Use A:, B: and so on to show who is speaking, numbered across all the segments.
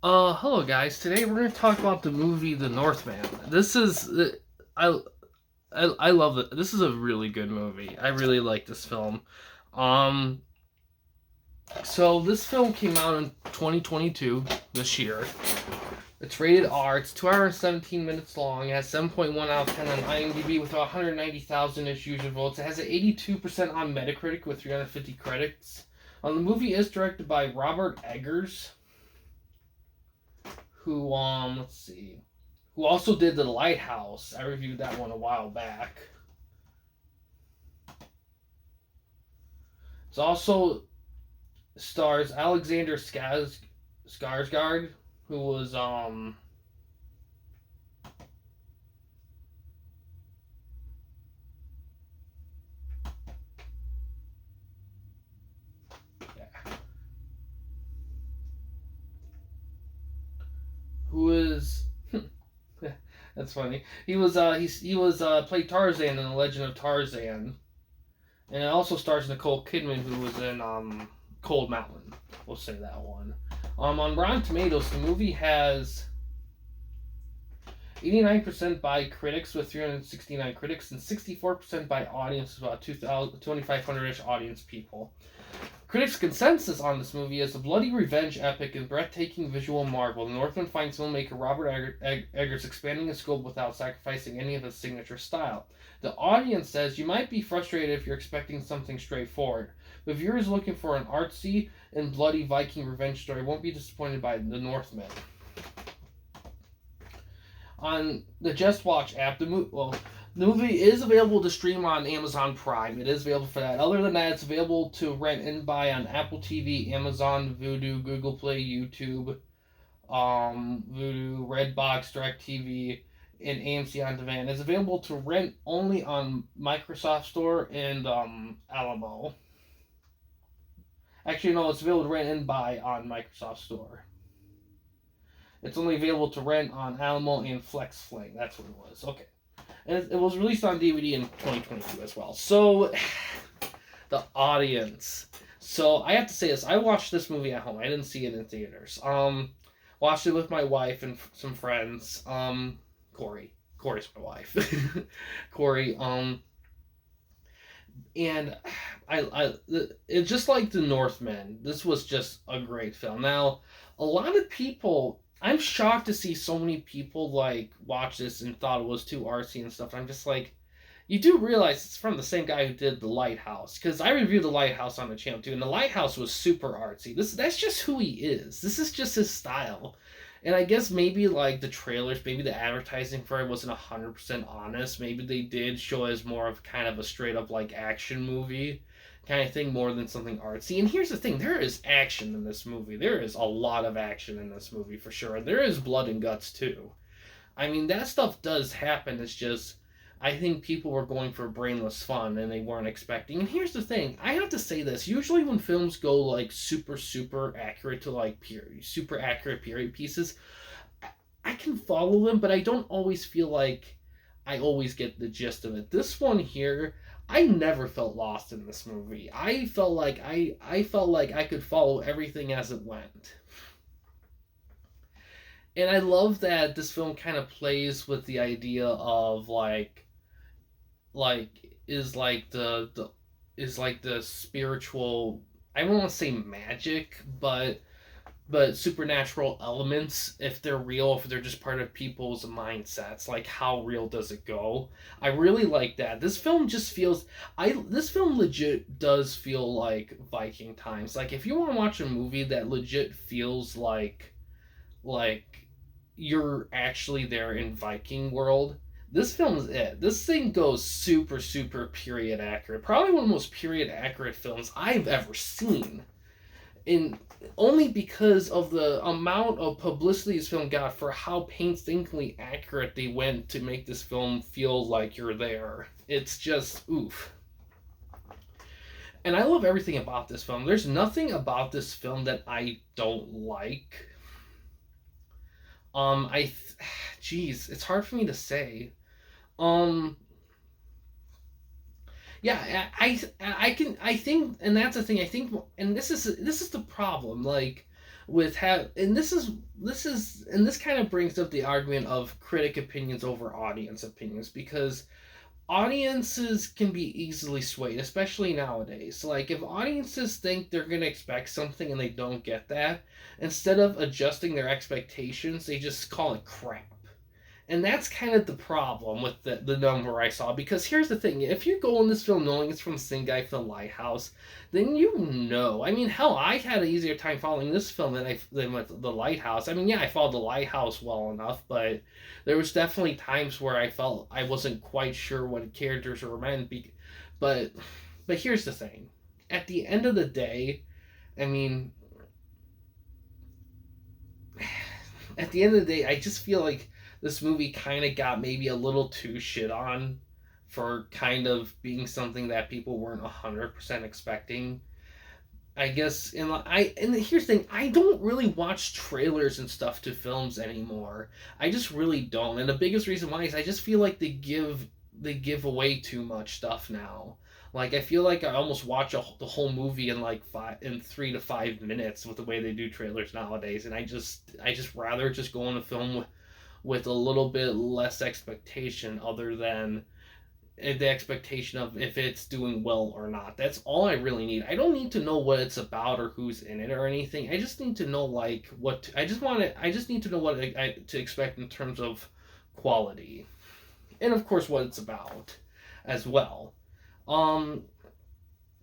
A: Hello guys. Today we're going to talk about the movie The Northman. This is I I love it. This is a really good movie. I really like this film. Um so this film came out in 2022 this year. It's rated R. It's 2 hours and 17 minutes long. It has 7.1 out of 10 on IMDb with 190,000-ish user votes. It has an 82% on Metacritic with 350 critics. The movie is directed by Robert Eggers, who let's see, who also did The Lighthouse. I reviewed that one a while back. It also stars Alexander Skarsgård, who was yeah, who is that's funny. He was played Tarzan in The Legend of Tarzan, and it also stars Nicole Kidman, who was in Cold Mountain. We'll say that one. On Rotten Tomatoes, the movie has 89% by critics with 369 critics and 64% by audience, about 2,500-ish audience people. Critics' consensus on this movie is a bloody revenge epic and breathtaking visual marvel. The Northman finds filmmaker Robert Eggers expanding his scope without sacrificing any of his signature style. The audience says you might be frustrated if you're expecting something straightforward, but viewers looking for an artsy and bloody Viking revenge story won't be disappointed by The Northman. On the Just Watch app, the movie is available to stream on Amazon Prime. It is available for that. Other than that, it's available to rent and buy on Apple TV, Amazon, Vudu, Google Play, YouTube, Vudu, Redbox, DirecTV, and AMC On Demand. It's available to rent only on Microsoft Store and Alamo. Actually, no, it's available to rent and buy on Microsoft Store. It's only available to rent on Alamo and FlexFlame. That's what it was. Okay. And it was released on DVD in 2022 as well. So, the audience. So, I have to say this. I watched this movie at home. I didn't see it in theaters. Watched it with my wife and some friends. Corey. Corey's my wife. Corey. And it's just like The Northman. This was just a great film. Now, a lot of people, I'm shocked to see so many people like watch this and thought it was too artsy and stuff. I'm just like, you do realize it's from the same guy who did The Lighthouse, because I reviewed The Lighthouse on the channel too, and The Lighthouse was super artsy. That's just who he is. This is just his style. And I guess maybe like the trailers, maybe the advertising for it wasn't 100% honest. Maybe they did show as more of kind of a straight up like action movie kind of thing more than something artsy. And here's the thing, there is action in this movie. There is a lot of action in this movie for sure. There is blood and guts too. I mean, that stuff does happen. It's just, I think people were going for brainless fun and they weren't expecting. And here's the thing, I have to say this. Usually, when films go like super accurate to like period, super accurate period pieces, I can follow them, but I don't always feel like I always get the gist of it. This one here, I never felt lost in this movie. I felt like I could follow everything as it went. And I love that this film kind of plays with the idea of is like the is like the spiritual, I don't want to say magic, but supernatural elements, if they're real, if they're just part of people's mindsets, like how real does it go. I really like that. This film just feels, I this film legit does feel like Viking times. Like if you want to watch a movie that legit feels like you're actually there in Viking world, this film is it. This thing goes super period accurate. Probably one of the most period accurate films I've ever seen. In only because of the amount of publicity this film got for how painstakingly accurate they went to make this film feel like you're there. It's just oof. And I love everything about this film. There's nothing about this film that I don't like. I, jeez, it's hard for me to say. Um, yeah, I can I think, and that's the thing. I think, and this is the problem. Like, and this kind of brings up the argument of critic opinions over audience opinions, because audiences can be easily swayed, especially nowadays. Like, if audiences think they're going to expect something and they don't get that, instead of adjusting their expectations, they just call it crap. And that's kind of the problem with the number I saw. Because here's the thing: if you go in this film knowing it's from the same guy from The Lighthouse, then you know. I mean, hell, I had an easier time following this film than with The Lighthouse. I mean, yeah, I followed The Lighthouse well enough, but there was definitely times where I felt I wasn't quite sure what characters were meant. But but here's the thing: at the end of the day, I mean, at the end of the day, I just feel like this movie kind of got maybe a little too shit on for kind of being something that people weren't 100% expecting. I guess, and here's the thing: I don't really watch trailers and stuff to films anymore. I just really don't, and the biggest reason why is I just feel like they give away too much stuff now. Like, I feel like I almost watch the whole movie in like 3 to 5 minutes with the way they do trailers nowadays, and I just rather just go on a film with a little bit less expectation, other than the expectation of if it's doing well or not. That's all I really need. I don't need to know what it's about or who's in it or anything. I just need to know like I just need to know what to expect in terms of quality, and of course what it's about as well. Um,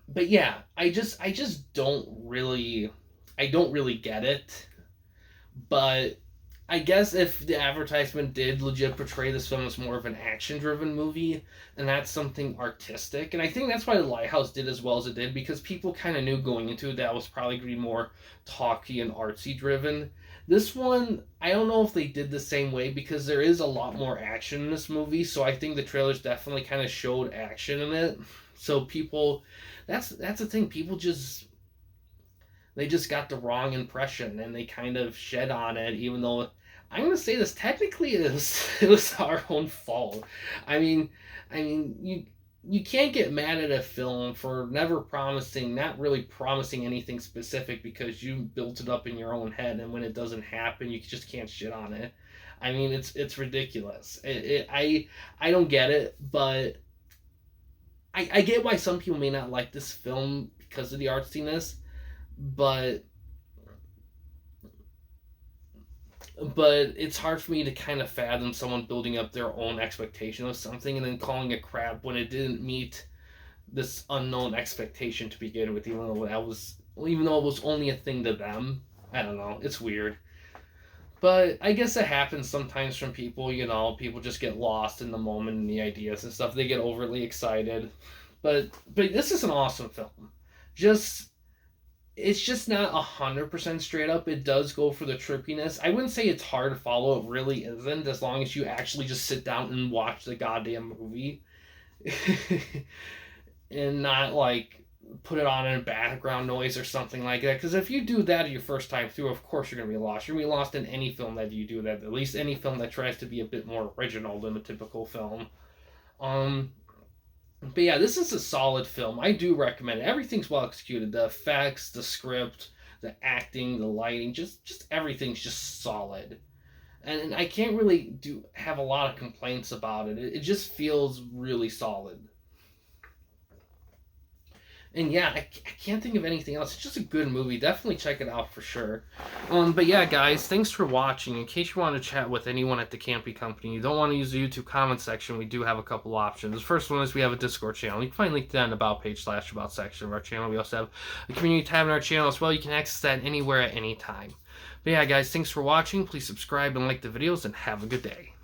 A: but yeah, I just don't really get it. But I guess if the advertisement did legit portray this film as more of an action driven movie, and that's something artistic, and I think that's why The Lighthouse did as well as it did, because people kind of knew going into it that was probably going to be more talky and artsy driven. This one, I don't know if they did the same way, because there is a lot more action in this movie, so I think the trailers definitely kind of showed action in it. So people, that's the thing. People just they just got the wrong impression, and they kind of shed on it, even though I'm gonna say this technically it was our own fault. I mean, you can't get mad at a film for never promising, not really promising anything specific, because you built it up in your own head, and when it doesn't happen, you just can't shit on it. I mean, it's ridiculous. I don't get it, but I get why some people may not like this film because of the artsiness, but it's hard for me to kind of fathom someone building up their own expectation of something and then calling it crap when it didn't meet this unknown expectation to begin with, even though it was only a thing to them. I don't know, it's weird. But I guess it happens sometimes from people, people just get lost in the moment and the ideas and stuff. They get overly excited. But this is an awesome film. Just it's just not 100% straight up. It does go for the trippiness. I wouldn't say it's hard to follow. It really isn't, as long as you actually just sit down and watch the goddamn movie. And not like put it on in background noise or something like that. Because if you do that your first time through, of course you're going to be lost. You're going to be lost in any film that you do that. At least any film that tries to be a bit more original than a typical film. But yeah, this is a solid film. I do recommend it. Everything's well executed. The effects, the script, the acting, the lighting, just everything's just solid. And I can't really have a lot of complaints about it. It just feels really solid. And yeah, I can't think of anything else. It's just a good movie. Definitely check it out for sure. But yeah, guys, thanks for watching. In case you want to chat with anyone at the Campy Company, you don't want to use the YouTube comment section, we do have a couple options. The first one is we have a Discord channel. You can find a link to that in the About page / About section of our channel. We also have a community tab in our channel as well. You can access that anywhere at any time. But yeah, guys, thanks for watching. Please subscribe and like the videos, and have a good day.